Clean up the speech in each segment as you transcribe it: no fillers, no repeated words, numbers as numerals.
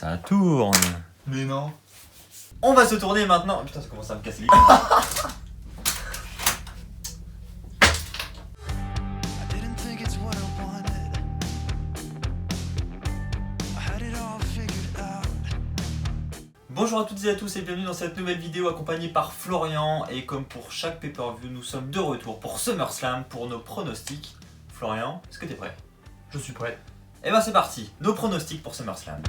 Ça tourne. Mais non. On va se tourner maintenant. Putain, ça commence à me casser les Bonjour à toutes et à tous et bienvenue dans cette nouvelle vidéo accompagnée par Florian. Et comme pour chaque pay-per-view, nous sommes de retour pour SummerSlam pour nos pronostics. Florian, est-ce que t'es prêt? Je suis prêt. Et ben c'est parti, nos pronostics pour SummerSlam.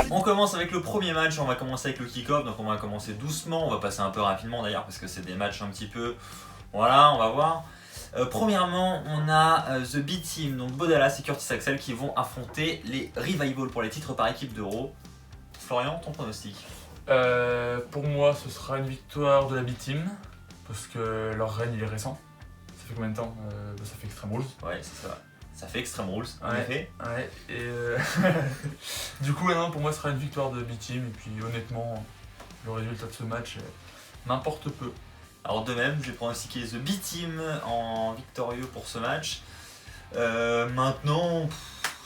On commence avec le premier match, on va commencer avec le kick-off, donc on va commencer doucement, on va passer un peu rapidement d'ailleurs parce que c'est des matchs un petit peu... Voilà, on va voir. Premièrement, on a The B-Team, donc Bo Dallas et Curtis Axel qui vont affronter les Revival pour les titres par équipe d'Euro. Florian, ton pronostic? Pour moi, ce sera une victoire de la B-Team, parce que leur règne il est récent. Ça fait combien de temps? Ça fait Extreme Rules. Ouais, c'est ça. Ça fait Extreme Rules, en Ouais. effet. Ouais, et du coup, non, pour moi, ce sera une victoire de B-Team, et puis honnêtement, le résultat de ce match m'importe peu. Alors de même, j'ai pronostiqué The B-Team en victorieux pour ce match. Maintenant,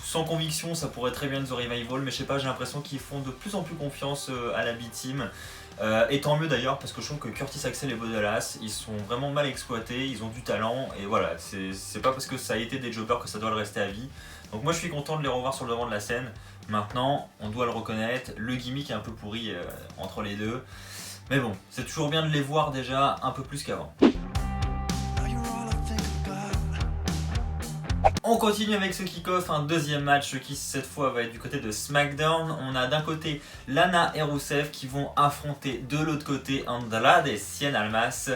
sans conviction, ça pourrait très bien être The Revival, mais je sais pas, j'ai l'impression qu'ils font de plus en plus confiance à la B-Team. Et tant mieux d'ailleurs, parce que je trouve que Curtis Axel et Bo Dallas, ils sont vraiment mal exploités, ils ont du talent, et voilà, c'est pas parce que ça a été des jobbers que ça doit le rester à vie. Donc moi je suis content de les revoir sur le devant de la scène. Maintenant, on doit le reconnaître, le gimmick est un peu pourri entre les deux. Mais bon, c'est toujours bien de les voir déjà un peu plus qu'avant. On continue avec ce kick-off, un deuxième match qui cette fois va être du côté de SmackDown. On a d'un côté Lana et Rusev qui vont affronter de l'autre côté Andrade et Cien Almas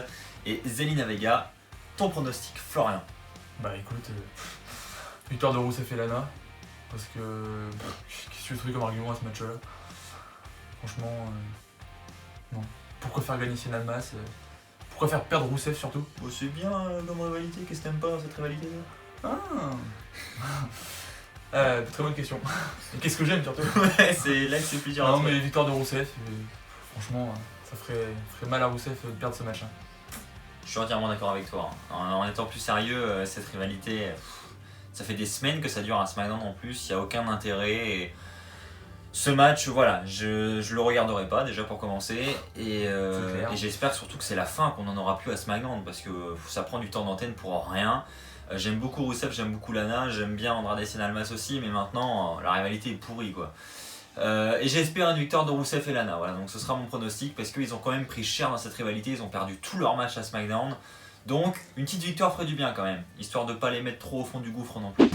et Zelina Vega. Ton pronostic, Florian? Bah écoute, victoire de Rusev et Lana, parce que qu'est-ce que tu veux trouver comme argument à ce match-là? Franchement, non. Pourquoi faire gagner Cien Almas? Pourquoi faire perdre Rusev surtout? Bon, c'est bien comme rivalité, qu'est-ce que t'aimes pas dans cette rivalité là? Très bonne question. Et qu'est-ce que j'aime surtout? Ouais, c'est là que c'est plus dur à Non trouver. mais victoire de Rusev, franchement, ça ferait mal à Rusev de perdre ce match. Je suis entièrement d'accord avec toi. En étant plus sérieux, cette rivalité, ça fait des semaines que ça dure à SmackDown en plus, il n'y a aucun intérêt. Et ce match, voilà, je le regarderai pas déjà pour commencer. Et j'espère surtout que c'est la fin, qu'on n'en aura plus à SmackDown parce que ça prend du temps d'antenne pour rien. J'aime beaucoup Rusev, j'aime beaucoup Lana, j'aime bien Andrade Cien Almas aussi, mais maintenant la rivalité est pourrie quoi. Et j'espère une victoire de Rusev et Lana, voilà, donc ce sera mon pronostic parce qu'ils ont quand même pris cher dans cette rivalité, ils ont perdu tous leurs matchs à SmackDown. Donc une petite victoire ferait du bien quand même, histoire de pas les mettre trop au fond du gouffre non plus.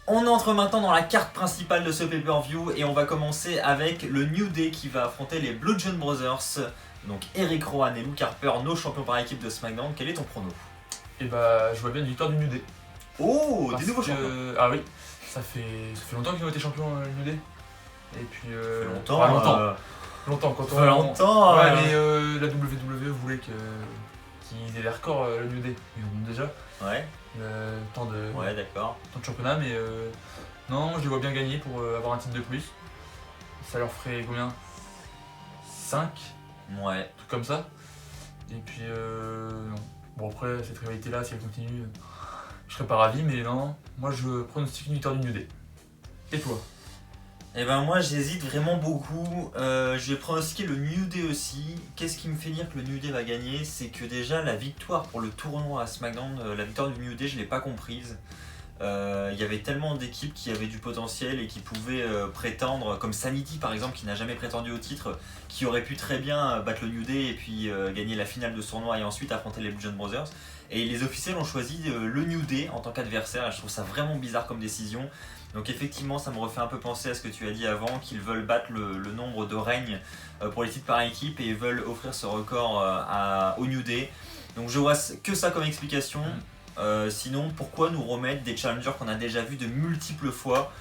On entre maintenant dans la carte principale de ce pay-per-view et on va commencer avec le New Day qui va affronter les Bludgeon Brothers. Donc Eric Rowan et Luke Harper, nos champions par équipe de SmackDown. Quel est ton prono? Et bah je vois bien une victoire du New Day. Oh, Parce des nouveaux que- champions. Ah oui, ça fait longtemps qu'ils ont été champions New Day. Et puis Ça fait longtemps. ouais, longtemps quand Ça fait longtemps. Ouais mais la WWE voulait qu'ils aient les records le New Day. Ils en ont déjà Ouais, tant de d'accord. championnats, mais non, je les vois bien gagner pour avoir un titre de plus. Ça leur ferait combien? 5, Ouais. un truc comme ça. Et puis non. Bon après cette rivalité là si elle continue, je serais pas ravi, mais non, moi je pronostique une victoire du New Day. Et toi? Et ben moi j'hésite vraiment beaucoup. Je vais pronostiquer le New Day aussi. Qu'est-ce qui me fait dire que le New Day va gagner? C'est que déjà la victoire pour le tournoi à SmackDown, la victoire du New Day, je l'ai pas comprise. Il y avait tellement d'équipes qui avaient du potentiel et qui pouvaient prétendre, comme Sanity par exemple qui n'a jamais prétendu au titre, qui aurait pu très bien battre le New Day et puis gagner la finale de ce tournoi et ensuite affronter les Bludgeon Brothers. Et les officiels ont choisi le New Day en tant qu'adversaire et je trouve ça vraiment bizarre comme décision. Donc effectivement ça me refait un peu penser à ce que tu as dit avant, qu'ils veulent battre le nombre de règnes pour les titres par équipe et veulent offrir ce record au New Day. Donc je vois que ça comme explication. Sinon, pourquoi nous remettre des challengers qu'on a déjà vus de multiples fois?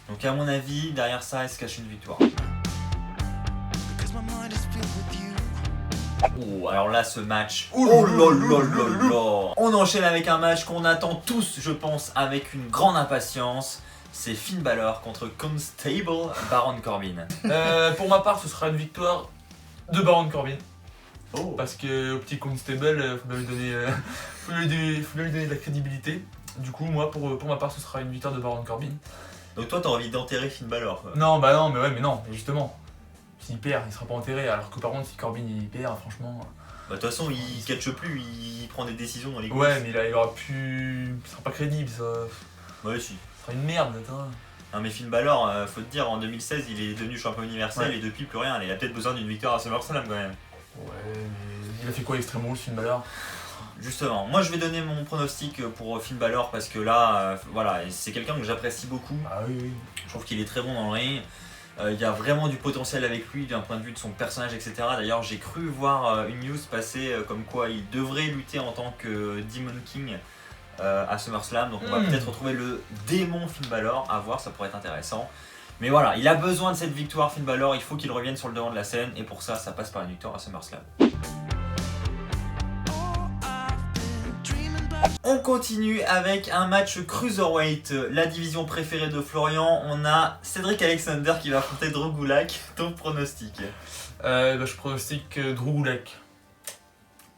Donc à mon avis, derrière ça, elle se cache une victoire. Oh, alors là, ce match... Oh là. On enchaîne avec un match qu'on attend tous, je pense, avec une grande impatience. C'est Finn Balor contre Constable Baron Corbin. Pour ma part, ce sera une victoire de Baron Corbin. Oh. Parce que au petit Constable, faut bien lui donner, faut bien lui donner de la crédibilité. Du coup, moi, pour ma part, ce sera une victoire de Baron Corbin. Donc toi, t'as envie d'enterrer Finn Balor, quoi. Non, bah non, mais non, mais justement, s'il perd, il sera pas enterré. Alors que par contre, si Corbin il perd, franchement. Bah, de toute façon, il catche plus, il prend des décisions dans les courses. Ouais, mais là, il aura plus. Ça sera pas crédible, ça. Ouais, si. Ça sera une merde, attends. Non, mais Finn Balor, faut te dire, en 2016, il est devenu champion universel Ouais. et depuis plus rien. Il a peut-être besoin d'une victoire à SummerSlam quand même. Ouais, mais il a fait quoi Extreme Rules, Finn Balor? Justement, moi je vais donner mon pronostic pour Finn Balor parce que là, voilà, c'est quelqu'un que j'apprécie beaucoup. Ah oui, oui. Je trouve qu'il est très bon dans le ring. Il y a vraiment du potentiel avec lui d'un point de vue de son personnage, etc. D'ailleurs, j'ai cru voir une news passer comme quoi il devrait lutter en tant que Demon King à SummerSlam. Donc on va peut-être retrouver le démon Finn Balor. À voir, ça pourrait être intéressant. Mais voilà, il a besoin de cette victoire Finn Balor. Il faut qu'il revienne sur le devant de la scène. Et pour ça, ça passe par une victoire à SummerSlam. On continue avec un match Cruiserweight, la division préférée de Florian. On a Cedric Alexander qui va affronter Drew Gulak. Ton pronostic? Bah, je pronostique Drew Gulak.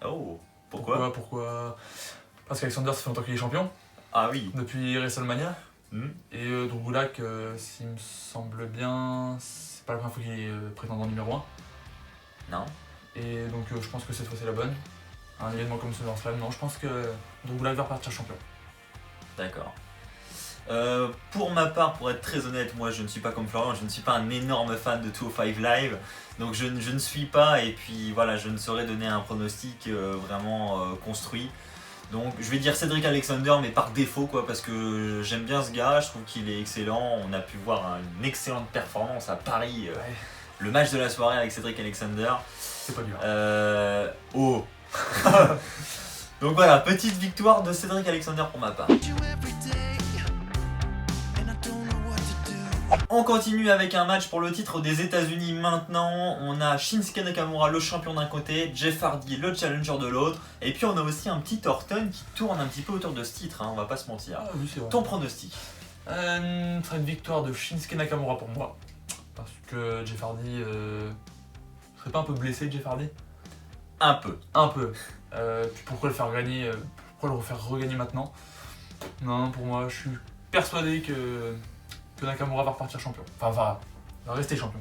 Oh, pourquoi? Parce qu'Alexander, ça fait longtemps qu'il est champion, Ah oui. depuis WrestleMania. Hmm. Et Drew Gulak, s'il me semble bien, c'est pas la première fois qu'il est prétendant numéro 1. Non. Et donc je pense que cette fois c'est la bonne. Un événement comme SummerSlam, non, je pense que Drew Gulak va repartir champion. D'accord. Pour ma part, pour être très honnête, moi je ne suis pas comme Florian, je ne suis pas un énorme fan de 205 Live, donc je ne suis pas, et puis voilà, je ne saurais donner un pronostic vraiment construit. Donc je vais dire Cedric Alexander, mais par défaut, quoi, parce que j'aime bien ce gars, je trouve qu'il est excellent. On a pu voir une excellente performance à Paris, Ouais, le match de la soirée avec Cedric Alexander. c'est pas dur. Oh. Donc voilà, petite victoire de Cedric Alexander pour ma part. On continue avec un match pour le titre des États-Unis maintenant. On a Shinsuke Nakamura, le champion d'un côté, Jeff Hardy, le challenger de l'autre. Et puis on a aussi un petit Orton qui tourne un petit peu autour de ce titre, hein, on va pas se mentir. Ah oui, c'est vrai. Ton pronostic? Ce sera une victoire de Shinsuke Nakamura pour moi. Parce que Jeff Hardy. Serait pas un peu blessé, Jeff Hardy? Un peu. Un peu. Puis pourquoi le faire gagner pourquoi le refaire regagner maintenant? Non, pour moi, je suis persuadé que Nakamura va repartir champion. Enfin, va rester champion.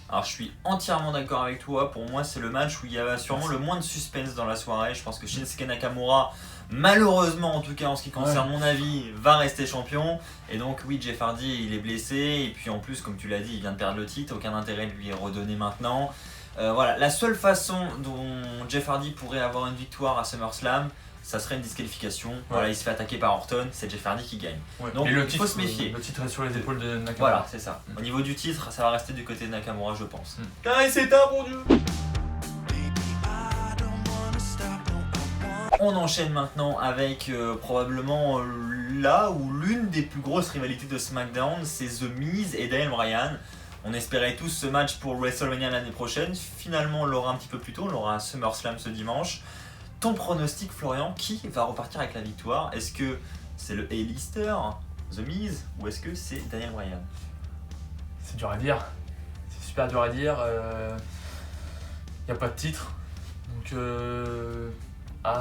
Alors je suis entièrement d'accord avec toi, pour moi c'est le match où il y a sûrement le moins de suspense dans la soirée. Je pense que Shinsuke Nakamura, malheureusement en tout cas en ce qui concerne mon avis, va rester champion. Et donc oui, Jeff Hardy il est blessé, et puis en plus comme tu l'as dit, il vient de perdre le titre, aucun intérêt de lui redonner maintenant. Voilà, la seule façon dont Jeff Hardy pourrait avoir une victoire à SummerSlam, ça serait une disqualification. Ouais. Voilà, il se fait attaquer par Orton, c'est Jeff Hardy qui gagne. Ouais. Donc il faut se méfier. Le titre est sur les épaules de Nakamura. Voilà, c'est ça. Au niveau du titre, ça va rester du côté de Nakamura, je pense. Ah, c'est un bon Dieu. On enchaîne maintenant avec probablement là où l'une des plus grosses rivalités de SmackDown, c'est The Miz et Daniel Bryan. On espérait tous ce match pour WrestleMania l'année prochaine. Finalement, on l'aura un petit peu plus tôt, on l'aura à SummerSlam ce dimanche. Ton pronostic, Florian, qui va repartir avec la victoire? Est-ce que c'est le A-lister, The Miz, ou est-ce que c'est Daniel Bryan? C'est dur à dire. C'est super dur à dire. Y a pas de titre. Donc,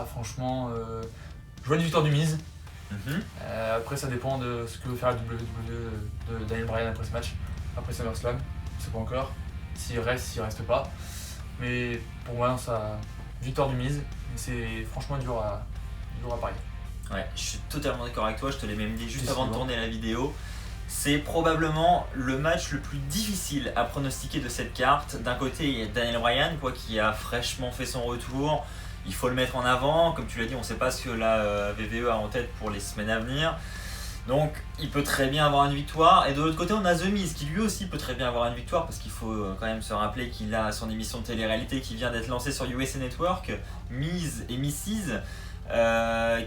franchement, je vois une victoire du Miz. Après, ça dépend de ce que veut faire la WWE de Daniel Bryan après ce match. Après SummerSlam, je sais pas encore. S'il reste pas. Mais pour moi, ça victoire du Miz. Mais c'est franchement dur à parier. Ouais, je suis totalement d'accord avec toi, je te l'ai même dit juste C'est avant de bon. tourner la vidéo. C'est probablement le match le plus difficile à pronostiquer de cette carte. D'un côté, il y a Daniel Bryan qui a fraîchement fait son retour. Il faut le mettre en avant. Comme tu l'as dit, on ne sait pas ce que la WWE a en tête pour les semaines à venir. Donc, il peut très bien avoir une victoire. Et de l'autre côté, on a The Miz qui lui aussi peut très bien avoir une victoire parce qu'il faut quand même se rappeler qu'il a son émission de télé-réalité qui vient d'être lancée sur USA Network, Miz et Mrs.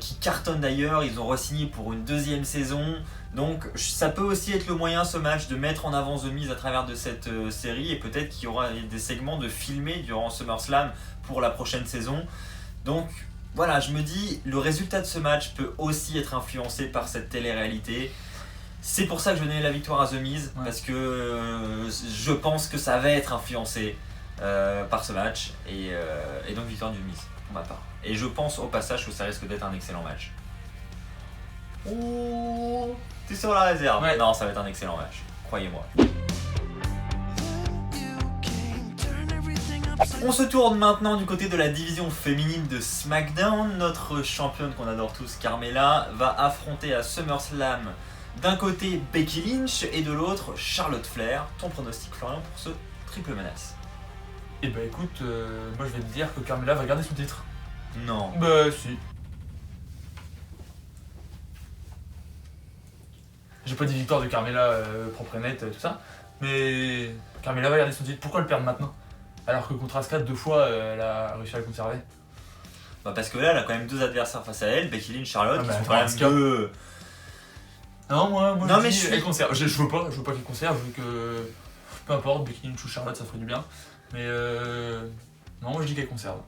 Qui cartonne d'ailleurs. Ils ont re-signé pour une deuxième saison. Donc, ça peut aussi être le moyen, ce match, de mettre en avant The Miz à travers de cette série. Et peut-être qu'il y aura des segments de filmés durant SummerSlam pour la prochaine saison. Donc, voilà, je me dis, le résultat de ce match peut aussi être influencé par cette télé-réalité. C'est pour ça que je donnais la victoire à The Miz, parce que je pense que ça va être influencé par ce match. Et donc victoire du Miz pour ma part. Et je pense au passage que ça risque d'être un excellent match. Oh, t'es sur la réserve. Ouais. Non, ça va être un excellent match, croyez-moi. On se tourne maintenant du côté de la division féminine de SmackDown. Notre championne qu'on adore tous, Carmella, va affronter à SummerSlam d'un côté Becky Lynch et de l'autre Charlotte Flair. Ton pronostic, Florian, pour ce triple menace? Et bah écoute, moi je vais te dire que Carmella va garder son titre. Non. Bah si. J'ai pas dit victoire de Carmella propre et nette, tout ça. Mais Carmella va garder son titre. Pourquoi le perdre maintenant? Alors que contre Asuka, 2 fois, elle a réussi à le conserver. Bah parce que là, elle a quand même 2 adversaires face à elle, Becky Lynch, Charlotte, Ah qui bah, sont quand même Asuka. 2... Non, moi Non, je mais dis, je suis- elle conserve. Je veux pas qu'elle conserve, je veux que... Peu importe, Becky Lynch ou Charlotte, ça ferait du bien. Mais non, moi je dis qu'elle conserve.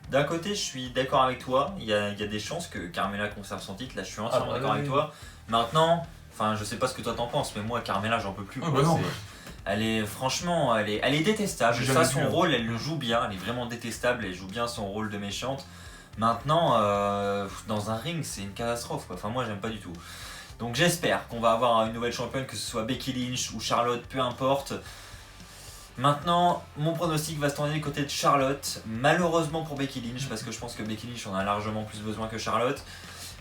D'un côté, je suis d'accord avec toi, il y a des chances que Carmella conserve son titre, là je suis entièrement d'accord avec toi. Maintenant, enfin je sais pas ce que toi t'en penses, mais moi Carmella j'en peux plus. Ah quoi. bah non. Elle est franchement, elle est détestable. J'ai Ça, jamais son vu, hein. rôle, elle le joue bien, elle est vraiment détestable, elle joue bien son rôle de méchante. Maintenant, dans un ring, c'est une catastrophe, quoi. Enfin moi j'aime pas du tout. Donc j'espère qu'on va avoir une nouvelle championne, que ce soit Becky Lynch ou Charlotte, peu importe. Maintenant, mon pronostic va se tourner du côté de Charlotte, malheureusement pour Becky Lynch, parce que je pense que Becky Lynch en a largement plus besoin que Charlotte.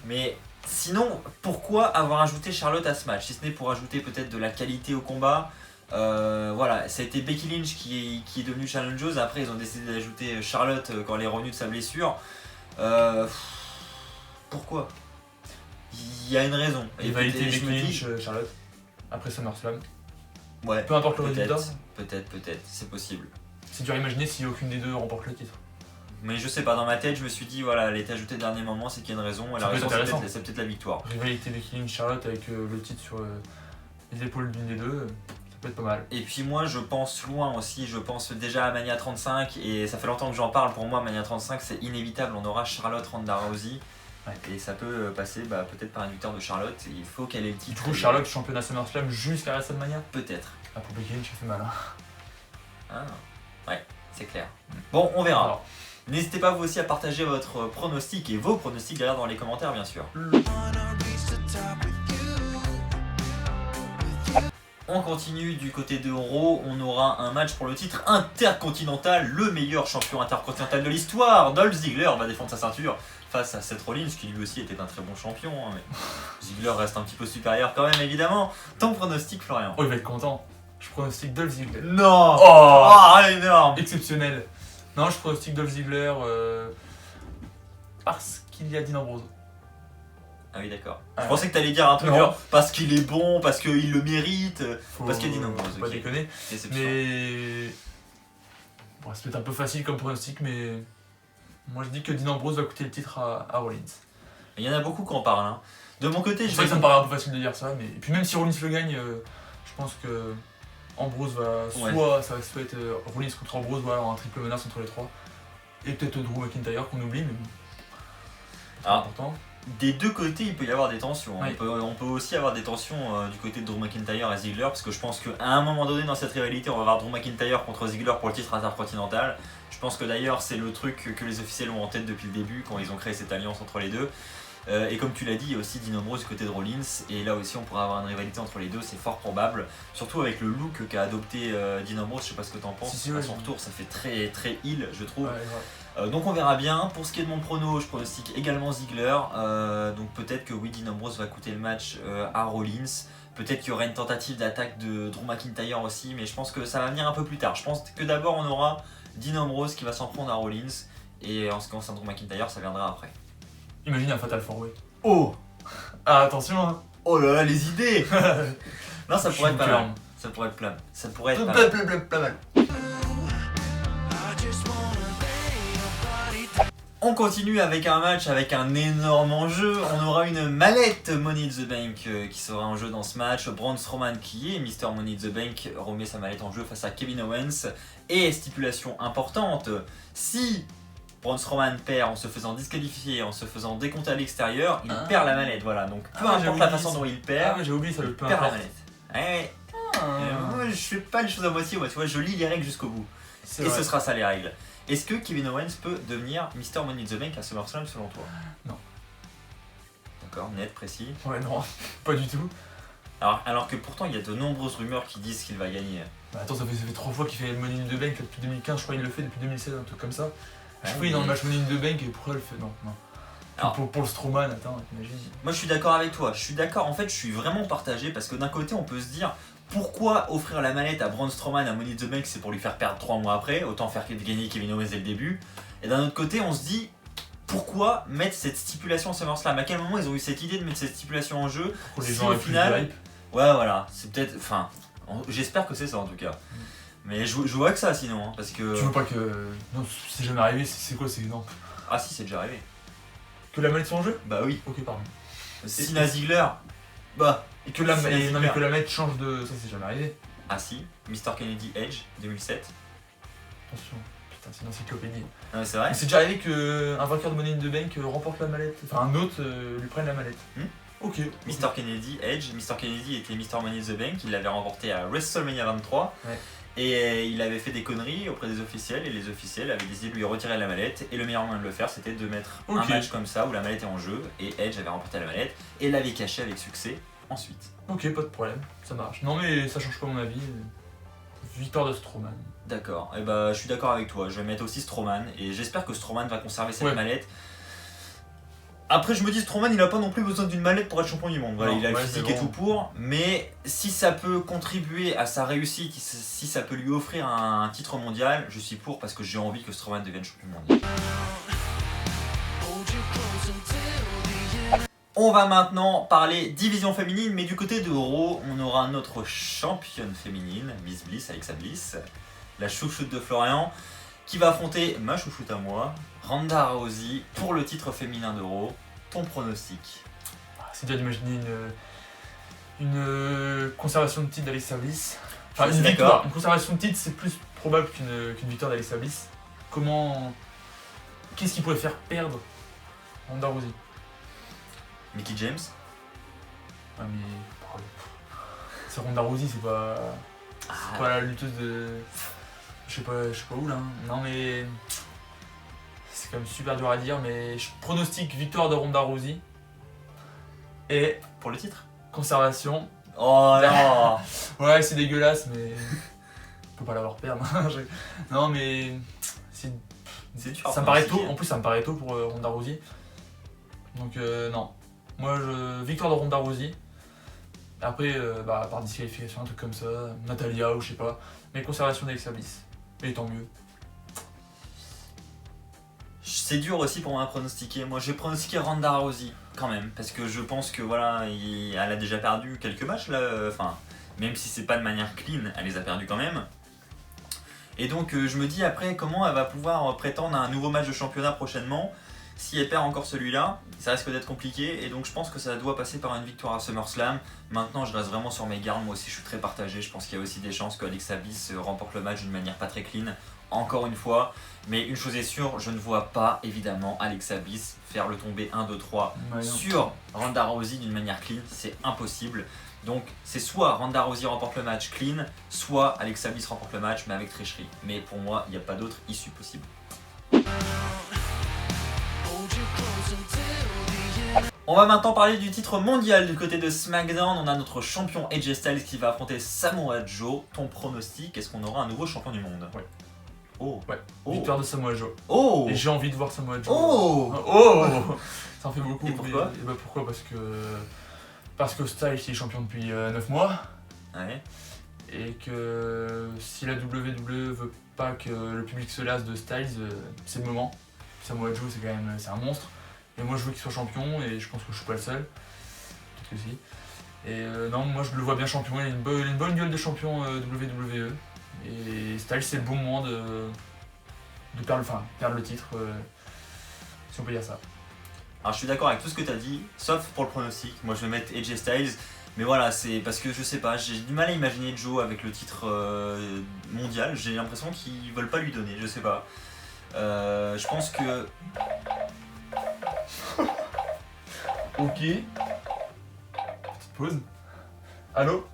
Mais sinon, pourquoi avoir ajouté Charlotte à ce match? Si ce n'est pour ajouter peut-être de la qualité au combat. Voilà, ça a été Becky Lynch qui est devenue challengeuse. Après, ils ont décidé d'ajouter Charlotte quand elle est revenue de sa blessure. Pourquoi? Il y a une raison. Et Rivalité peut-être- je Becky me dis- Lynch, Charlotte, après SummerSlam. Ouais, Peu importe le résultat, peut-être, c'est possible. c'est dur à imaginer si aucune des deux remporte le titre. Mais je sais pas, dans ma tête, je me suis dit, voilà, elle est ajoutée au dernier moment, c'est qu'il y a une raison. Et Ça la peut être raison, intéressant. c'est peut-être la victoire. Rivalité Becky Lynch, Charlotte avec le titre sur les épaules d'une des deux, ça peut être pas mal. Et puis moi, je pense loin aussi, je pense déjà à Mania 35, et ça fait longtemps que j'en parle. Pour moi, Mania 35, c'est inévitable, on aura Charlotte Ronda Rousey. Ouais. Et ça peut passer peut-être par une victoire de Charlotte. Il faut qu'elle ait le Du titre. coup, Charlotte championne à SummerSlam jusqu'à WrestleMania. Peut-être. Ah, pour Becky Lynch, ça fait mal. Hein. Ah, ouais, c'est clair. Bon, on verra. Alors, N'hésitez pas vous aussi à partager votre pronostic et vos pronostics derrière dans les commentaires, bien sûr. On continue du côté de Raw, on aura un match pour le titre intercontinental, le meilleur champion intercontinental de l'histoire. Dolph Ziggler va défendre sa ceinture face à Seth Rollins, qui lui aussi était un très bon champion, hein, mais Ziggler reste un petit peu supérieur quand même, évidemment. Ton pronostic, Florian? oh, il va être content. Je pronostique Dolph Ziggler. Non. Oh, Oh, énorme. exceptionnel. Non, je pronostique Dolph Ziggler parce qu'il y a Dean Ambrose. Ah oui, d'accord. Ah, Je pensais que t'allais dire un truc non. genre parce qu'il est bon, parce qu'il le mérite. Faut Parce qu'il y a Dean Ambrose, faut pas ok. déconner. Déception. Mais bon, c'est peut-être un peu facile comme pronostic, mais moi je dis que Dean Ambrose va coûter le titre à Rollins. Il y en a beaucoup qui en parlent. Hein. De mon côté, Je je sais vais que ça me paraît un peu facile de dire ça, mais et puis même si Rollins le gagne, je pense que Ambrose va soit ça va soit être Rollins contre Ambrose, ou alors un triple menace entre les trois. Et peut-être Drew McIntyre qu'on oublie, mais bon. C'est Ah. important. Des deux côtés, il peut y avoir des tensions. Oui. On peut aussi avoir des tensions du côté de Drew McIntyre et Ziggler, parce que je pense qu'à un moment donné dans cette rivalité, on va voir Drew McIntyre contre Ziggler pour le titre intercontinental. Je pense que d'ailleurs, c'est le truc que les officiels ont en tête depuis le début, quand ils ont créé cette alliance entre les deux. Et comme tu l'as dit, il y a aussi Dean Ambrose du côté de Rollins, et là aussi on pourrait avoir une rivalité entre les deux, c'est fort probable. Surtout avec le look qu'a adopté Dean Ambrose, je sais pas ce que t'en penses, Si, à ouais, son retour ça fait très très heel je trouve. Ouais, grave. Donc on verra bien. Pour ce qui est de mon prono, je pronostique également Ziggler. Donc peut-être que oui, Dean Ambrose va coûter le match à Rollins. Peut-être qu'il y aura une tentative d'attaque de Drew McIntyre aussi, mais je pense que ça va venir un peu plus tard. Je pense que d'abord on aura Dean Ambrose qui va s'en prendre à Rollins, et en ce qui concerne Drew McIntyre, ça viendra après. Imagine un Fatal 4-Way. Oh Ah, attention, hein. Oh là là, les idées. Non, ça pourrait être pas mal. Calme. Ça pourrait être plein. Ça pourrait être pas mal. On continue avec un match avec un énorme enjeu. On aura une mallette Money in the Bank qui sera en jeu dans ce match. Braun Strowman, qui est Mr. Money in the Bank, remet sa mallette en jeu face à Kevin Owens. Et stipulation importante, si Braun Strowman perd en se faisant disqualifier, en se faisant décompter à l'extérieur, il perd la mallette. Voilà, donc peu Ah, j'ai importe la oublié façon ça. dont il Ah, perd, mais j'ai oublié ça, il le peu perd la importe. mallette. Ouais. Moi, je fais pas les choses à moitié, moi, tu vois, je lis les règles jusqu'au bout. C'est Et vrai. ce sera ça les règles. Est-ce que Kevin Owens peut devenir Mr. Money in the Bank à SummerSlam selon toi? Non. D'accord, net, précis. Ouais, non, pas du tout. Alors que pourtant il y a de nombreuses rumeurs qui disent qu'il va gagner. Bah, attends, ça fait 3 fois qu'il fait le Money in the Bank depuis 2015, je crois qu'il le fait depuis 2016, un truc comme ça. Je crois qu'il est dans le match Money in the Bank et pourquoi il le fait? Non, non. Alors- Pour le Strowman, attends, t'imagines. Moi je suis d'accord avec toi, je suis d'accord, en fait je suis vraiment partagé parce que d'un côté on peut se dire pourquoi offrir la manette à Braun Strowman à Money in the Bank, c'est pour lui faire perdre 3 mois après, autant faire gagner Kevin Owens dès le début. Et d'un autre côté on se dit pourquoi mettre cette stipulation à SummerSlam? À quel moment ils ont eu cette idée de mettre cette stipulation en jeu? Pour les Si gens au avec plus final- de hype. Ouais voilà, c'est peut-être, enfin j'espère que c'est ça en tout cas. Mais je vois que ça sinon, hein, parce que... Tu veux pas que. Non, c'est jamais arrivé, c'est quoi? C'est. Non. Ah si c'est déjà arrivé. Que la manette soit en jeu? Bah oui. Ok, pardon. Sina Ziggler, bah... Et que la, C'est et- non, mais super. que la manette change de. Ça, c'est jamais arrivé. Ah si, Mr. Kennedy Edge 2007. Attention. Putain, c'est une encyclopédie. Ah, c'est vrai. Mais c'est déjà arrivé qu'un vainqueur de Money in the Bank remporte la mallette. Enfin, un autre lui prenne la mallette. Ok. Mr. Kennedy Edge, Mr. Kennedy était Mr. Money in the Bank, il l'avait remporté à WrestleMania 23. Ouais. Et il avait fait des conneries auprès des officiels et les officiels avaient décidé de lui retirer la mallette et le meilleur moyen de le faire c'était de mettre un Ok. match comme ça où la mallette est en jeu et Edge avait remporté la mallette et l'avait cachée avec succès ensuite. Ok, pas de problème. Ça marche. Non, mais ça change pas mon avis. Victoire de Strowman. D'accord, et bah je suis d'accord avec toi, je vais mettre aussi Strowman et j'espère que Strowman va conserver cette Ouais. mallette. Après je me dis Strowman il a pas non plus besoin d'une mallette pour être champion du monde, voilà, Non, il a le ouais, physique c'est et tout pour, mais si ça peut contribuer à sa réussite, si ça peut lui offrir un titre mondial, je suis pour parce que j'ai envie que Strowman devienne champion mondial. On va maintenant parler division féminine, mais du côté de Raw, on aura notre championne féminine, Miss Bliss, Alexa Bliss, la chouchoute de Florian, qui va affronter ma chouchoute à moi, Ronda Rousey, pour le titre féminin de Raw. Ton pronostic? C'est dur d'imaginer une conservation de titre d'Alexa Bliss. Enfin, Je une suis victoire. d'accord. Une conservation de titre, c'est plus probable qu'une victoire d'Alexa Bliss. Comment. Qu'est-ce qui pourrait faire perdre Ronda Rousey? Mickey James? Ah, mais. C'est Ronda Rousey, c'est pas. C'est pas la lutteuse de. Je sais pas où là. Hein. Non, mais. C'est quand même super dur à dire, mais je pronostique victoire de Ronda Rousey. Et Pour le titre? conservation. Oh non. Ouais, c'est dégueulasse, mais. On peut pas l'avoir perdre. Non, mais. C'est C'est dur. Ça me paraît tôt, en plus ça me paraît tôt pour Ronda Rousey. Donc non. Moi victoire de Ronda Rousey. Après par disqualification, un truc comme ça, Natalia ou je sais pas. Mais conservation d'Alexa Bliss. Et tant mieux. C'est dur aussi pour moi à pronostiquer. Moi, je vais pronostiquer Ronda Rousey quand même, parce que je pense que voilà, elle a déjà perdu quelques matchs là. Enfin, même si c'est pas de manière clean, elle les a perdus quand même. Et donc, je me dis après comment elle va pouvoir prétendre à un nouveau match de championnat prochainement. Si elle perd encore celui-là, ça risque d'être compliqué. Et donc, je pense que ça doit passer par une victoire à SummerSlam. Maintenant, je reste vraiment sur mes gardes. Moi aussi, je suis très partagé. Je pense qu'il y a aussi des chances que Alexa Bliss remporte le match d'une manière pas très clean. Encore une fois, mais une chose est sûre, je ne vois pas évidemment Alexa Bliss faire le tomber 1, 2, 3 Ouais, non. sur Ronda Rousey d'une manière clean, c'est impossible. Donc c'est soit Ronda Rousey remporte le match clean, soit Alexa Bliss remporte le match mais avec tricherie. Mais pour moi, il n'y a pas d'autre issue possible. On va maintenant parler du titre mondial du côté de SmackDown. On a notre champion AJ Styles qui va affronter Samoa Joe. Ton pronostic, est-ce qu'on aura un nouveau champion du monde? Ouais. Oh. Ouais. Oh. Victoire de Samoa Joe. Oh. Et j'ai envie de voir Samoa Joe. Oh. Oh Ça en fait beaucoup. Et pourquoi? Et bah pourquoi? Parce que Styles il est champion depuis 9 mois. Ouais. Et que si la WWE veut pas que le public se lasse de Styles, c'est le moment. Samoa Joe c'est un monstre. Et moi je veux qu'il soit champion et je pense que je suis pas le seul. Peut-être que si. Et non, moi je le vois bien champion, il a une bonne gueule de champion WWE. Et Styles c'est le bon moment de perdre le titre, si on peut dire ça. Alors je suis d'accord avec tout ce que tu as dit, sauf pour le pronostic. Moi je vais mettre AJ Styles. Mais voilà, c'est parce que je sais pas, j'ai du mal à imaginer Joe avec le titre mondial. J'ai l'impression qu'ils veulent pas lui donner, je sais pas. Je pense que... Ok. Petite pause. Allô?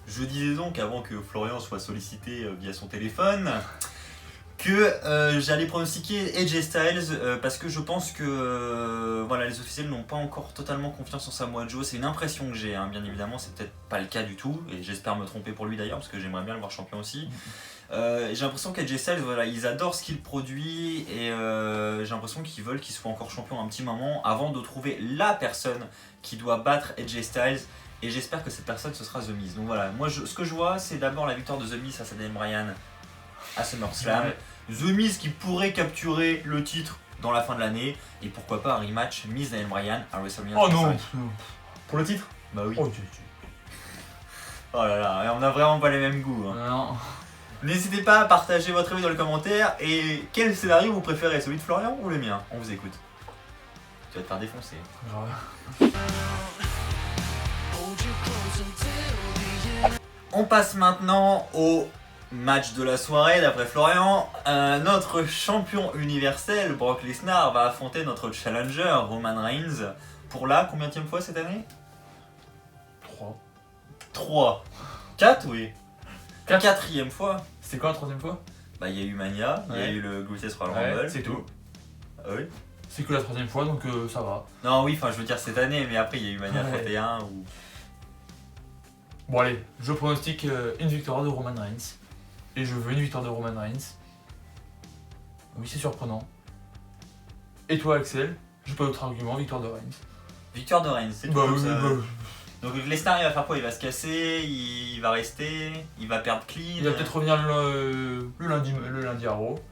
Je disais donc, avant que Florian soit sollicité via son téléphone, que j'allais pronostiquer AJ Styles parce que je pense que voilà, les officiels n'ont pas encore totalement confiance en Samoa Joe. C'est une impression que j'ai, hein, bien évidemment, c'est peut-être pas le cas du tout, et j'espère me tromper pour lui d'ailleurs, parce que j'aimerais bien le voir champion aussi. J'ai l'impression qu'AJ Styles, voilà, ils adorent ce qu'il produit, et j'ai l'impression qu'ils veulent qu'il soit encore champion un petit moment avant de trouver la personne qui doit battre AJ Styles. Et j'espère que cette personne, ce sera The Miz. Donc voilà, moi ce que je vois, c'est d'abord la victoire de The Miz face à Daniel Bryan à SummerSlam. The Miz qui pourrait capturer le titre dans la fin de l'année. Et pourquoi pas un rematch Miz Daniel Bryan à WrestleMania. Oh non. Pour le titre? Bah oui. Oh, Oh là là, on a vraiment pas les mêmes goûts. Hein. non. N'hésitez pas à partager votre avis dans les commentaires. Et quel scénario vous préférez, celui de Florian ou le mien? On vous écoute. Tu vas te faire défoncer. Grave. On passe maintenant au match de la soirée d'après Florian. Notre champion universel Brock Lesnar va affronter notre challenger Roman Reigns pour la combienième fois cette année? 3. 4 oui. 4e fois. C'était quoi la 3e fois? Bah il y a eu Mania, il y a eu le Greatest Royal Rumble. C'est tout. Ah oui. C'est que la 3e fois donc ça va. Non oui, enfin je veux dire cette année, mais après il y a eu Mania 31 ou... Bon allez, je pronostique une victoire de Roman Reigns. Et je veux une victoire de Roman Reigns. Oui, c'est surprenant. Et toi Axel, j'ai pas d'autre argument, victoire de Reigns. Victoire de Reigns, c'est tout. Bah oui, ça. bah... Donc Lesnar il va faire quoi? Il va se casser, il va rester, il va perdre clean. Il va peut-être revenir le lundi à Raw.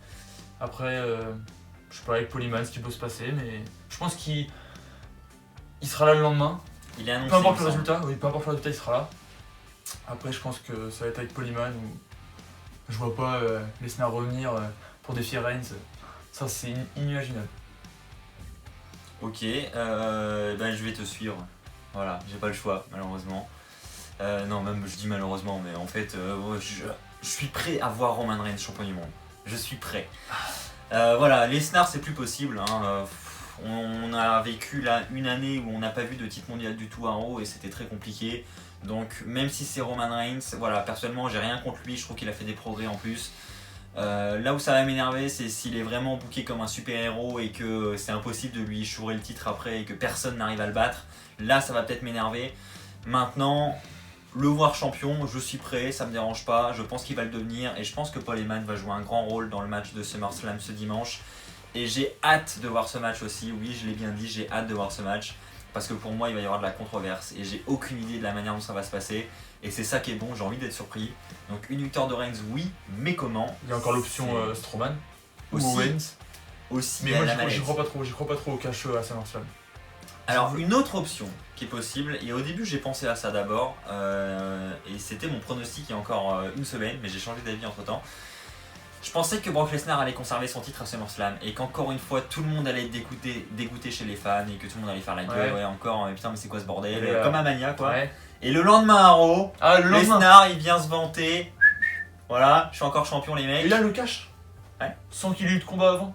Après, je sais pas avec Polyman ce qui peut se passer, mais je pense qu'il sera là le lendemain. Il est annoncé. Peu importe le résultat, oui, peu importe le résultat, il sera là. Après, je pense que ça va être avec Polyman où je vois pas Lesnar revenir pour défier Reigns. Ça, c'est inimaginable. Ok, ben je vais te suivre. Voilà, j'ai pas le choix, malheureusement. Non, même je dis malheureusement, mais en fait, je suis prêt à voir Roman Reigns champion du monde. Je suis prêt. Voilà, Lesnar, c'est plus possible. Hein. On a vécu là une année où on n'a pas vu de titre mondial du tout à Raw et c'était très compliqué. Donc, même si c'est Roman Reigns, voilà, personnellement, j'ai rien contre lui. Je trouve qu'il a fait des progrès en plus. Là où ça va m'énerver, c'est s'il est vraiment booké comme un super-héros et que c'est impossible de lui chourer le titre après et que personne n'arrive à le battre. Là, ça va peut-être m'énerver. Maintenant, le voir champion, je suis prêt, ça me dérange pas. Je pense qu'il va le devenir et je pense que Paul Heyman va jouer un grand rôle dans le match de SummerSlam ce dimanche. Et j'ai hâte de voir ce match aussi. Oui, je l'ai bien dit, j'ai hâte de voir ce match. Parce que pour moi, il va y avoir de la controverse et j'ai aucune idée de la manière dont ça va se passer. Et c'est ça qui est bon, j'ai envie d'être surpris. Donc une victoire de Reigns, oui, mais comment? Il y a encore l'option Strowman aussi, ou Reigns. Aussi, mais moi, j'y crois pas trop au cash à SummerSlam. Alors une autre option qui est possible, et au début j'ai pensé à ça d'abord, et c'était mon pronostic il y a encore une semaine, mais j'ai changé d'avis entre temps. Je pensais que Brock Lesnar allait conserver son titre à SummerSlam et qu'encore une fois tout le monde allait être dégoûté chez les fans et que tout le monde allait faire la gueule, ouais encore, putain mais c'est quoi ce bordel, comme à Mania quoi. Ouais. Et le lendemain à Raw, Lesnar il vient se vanter, voilà, je suis encore champion les mecs. Et là le cash, ouais. Sans qu'il ait eu de combat avant.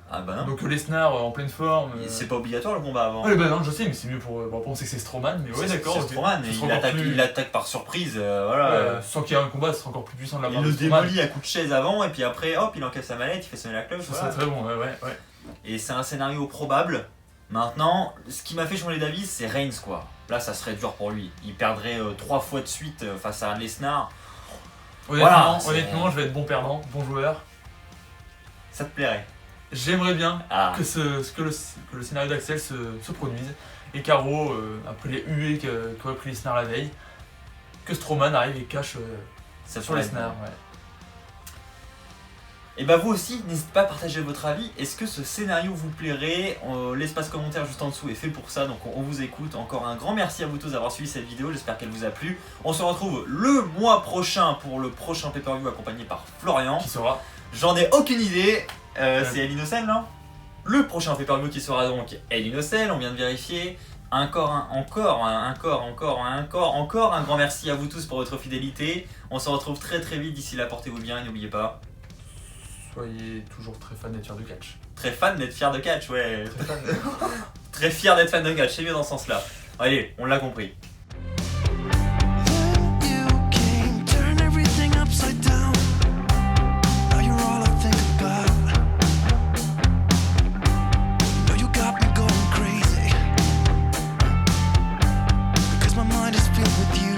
Ah bah non. Donc Lesnar en pleine forme. C'est pas obligatoire le combat avant. Ouais bah non je sais mais c'est mieux pour penser que c'est Strowman mais ouais d'accord. C'est Strowman mais il attaque par surprise voilà. Sans qu'il y ait un combat, c'est encore plus puissant de la part de Strowman. Il le démolit à coups de chaise avant et puis après hop il encaisse sa mallette, il fait sonner la cloche. Ça serait très bon ouais. Et c'est un scénario probable. Maintenant ce qui m'a fait changer d'avis c'est Reigns quoi. Là ça serait dur pour lui. Il perdrait 3 fois de suite face à Lesnar. Honnêtement je vais être bon perdant, bon joueur. Ça te plairait? J'aimerais bien que le scénario d'Axel se produise et qu'Aro, après les huées qu'a pris Lesnar la veille, que Strowman arrive et cache sur Lesnar. Ouais. Et bah vous aussi, n'hésitez pas à partager votre avis. Est-ce que ce scénario vous plairait? L'espace commentaire juste en dessous est fait pour ça, donc on vous écoute. Encore un grand merci à vous tous d'avoir suivi cette vidéo, j'espère qu'elle vous a plu. On se retrouve le mois prochain pour le prochain pay-per-view accompagné par Florian. Qui sera? J'en ai aucune idée. C'est El Innocel, non? Le prochain pay-per-view qui sera donc El Innocel, on vient de vérifier. Encore un grand merci à vous tous pour votre fidélité. On se retrouve très vite, d'ici là portez-vous bien et n'oubliez pas. Soyez toujours très fan d'être fier de catch. Très fan d'être fier de catch, ouais. Très fier d'être fan de catch, c'est mieux dans ce sens-là. Allez, on l'a compris. You came, turn everything upside down. Now you're all I think about. with you.